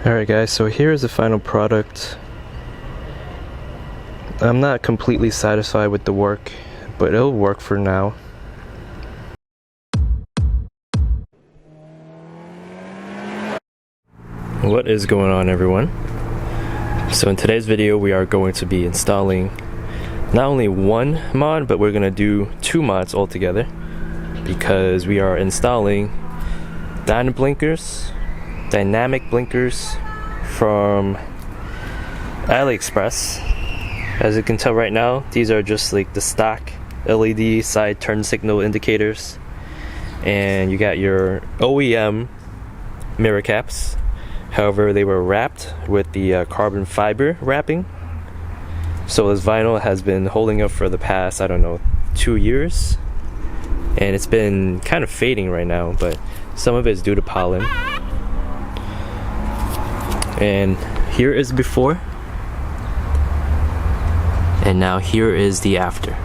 Alright guys, so here is the final product. I'm not completely satisfied with the work, but it'll work for now. What is going on, everyone? So in today's video we are going to be installing not only one mod, but we're going to do two mods altogether, because we are installing dynamic blinkers from AliExpress. As you can tell right now, these are just like the stock LED side turn signal indicators, and you got your OEM mirror caps. However, they were wrapped with the carbon fiber wrapping, so this vinyl has been holding up for the past, I don't know, 2 years, and it's been kind of fading right now, but some of it is due to pollen. And here is before, and now here is the after.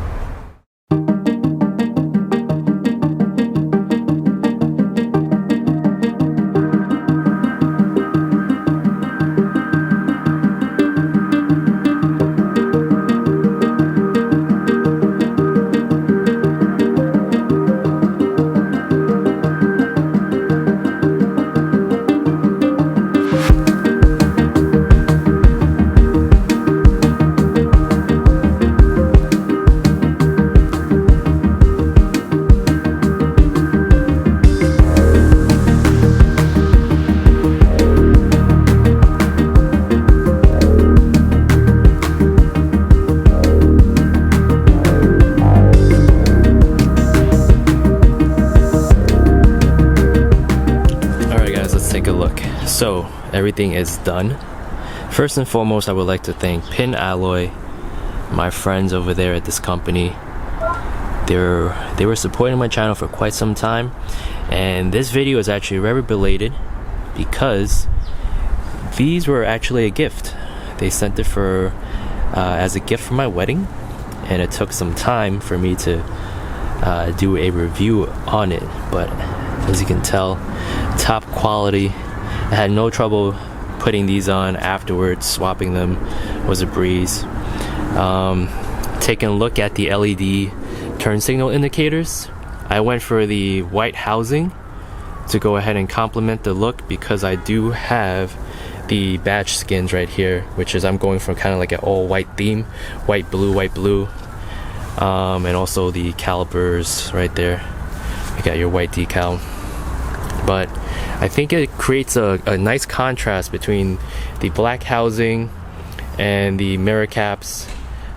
Take a look. So everything is done. First and foremost, I would like to thank PinAlloy, my friends over there at this company. They were supporting my channel for quite some time, and this video is actually very belated because these were actually a gift. They sent it for as a gift for my wedding, and it took some time for me to do a review on it, but as you can tell, top quality. I had no trouble putting these on afterwards. Swapping them was a breeze. Taking a look at the LED turn signal indicators, I went for the white housing to go ahead and complement the look, because I do have the badge skins right here, which is I'm going for kind of like an all white theme, white blue, and also the calipers right there. You got your white decal. But I think it creates a nice contrast between the black housing and the mirror caps.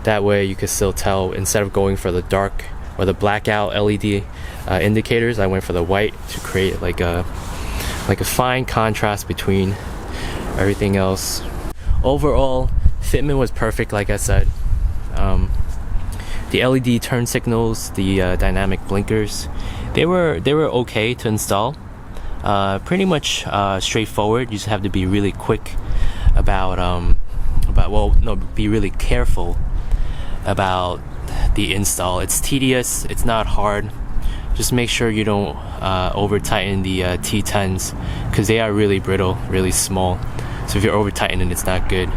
That way you can still tell, instead of going for the dark or the blackout LED indicators, I went for the white to create like a fine contrast between everything else. Overall, fitment was perfect, like I said. The LED turn signals, the dynamic blinkers, they were okay to install. Pretty much straightforward. You just have to be really quick be really careful about the install. It's tedious, it's not hard. Just make sure you don't over tighten the T10s, because they are really brittle, really small. So if you're over tightening, it's not good.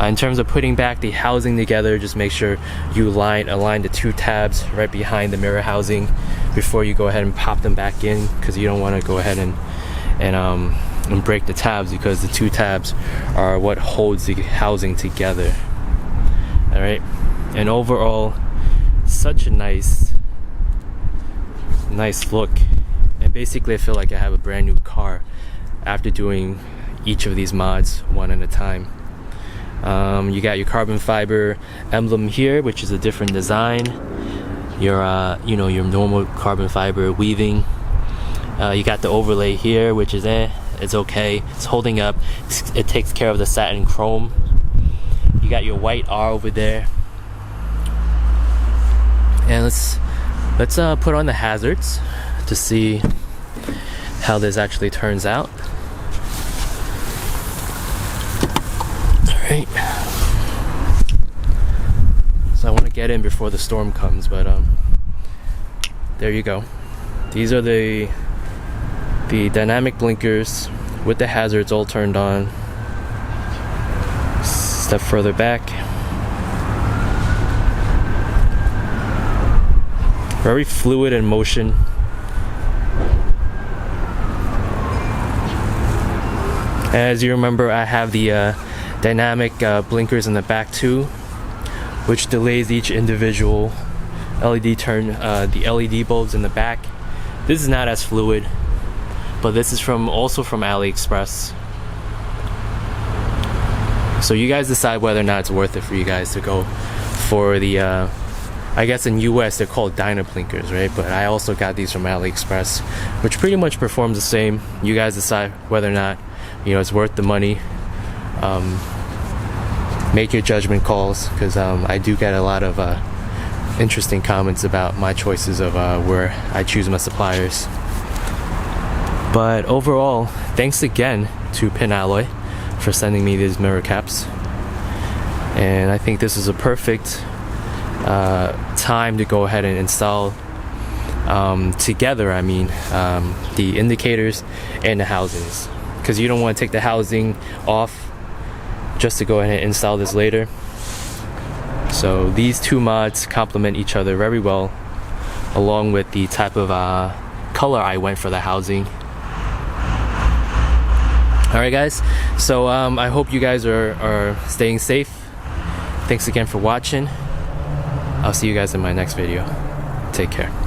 In terms of putting back the housing together, just make sure you align the two tabs right behind the mirror housing before you go ahead and pop them back in, because you don't want to go ahead and break the tabs, because the two tabs are what holds the housing together. Alright, and overall, such a nice look, and basically I feel like I have a brand new car after doing each of these mods one at a time. You got your carbon fiber emblem here, which is a different design. Your your normal carbon fiber weaving. You got the overlay here, which is it's okay. It's holding up. It takes care of the satin chrome. You got your white R over there. And let's put on the hazards to see how this actually turns out. Alright. So I want to get in before the storm comes, but there you go. These are the dynamic blinkers with the hazards all turned on. Step further back. Very fluid in motion. As you remember, I have the dynamic blinkers in the back too, which delays each individual LED turn, the LED bulbs in the back. This is not as fluid, but this is also from AliExpress. So you guys decide whether or not it's worth it for you guys to go for the, I guess in US they're called DynaBlinkers, right? But I also got these from AliExpress, which pretty much performs the same. You guys decide whether or not, you know, it's worth the money. Make your judgment calls, because I do get a lot of interesting comments about my choices of where I choose my suppliers. But overall, thanks again to PinAlloy for sending me these mirror caps, and I think this is a perfect time to go ahead and install together, I mean, the indicators and the housings, because you don't want to take the housing off just to go ahead and install this later. So these two mods complement each other very well, along with the type of color I went for the housing. Alright guys, so I hope you guys are staying safe. Thanks again for watching. I'll see you guys in my next video. Take care.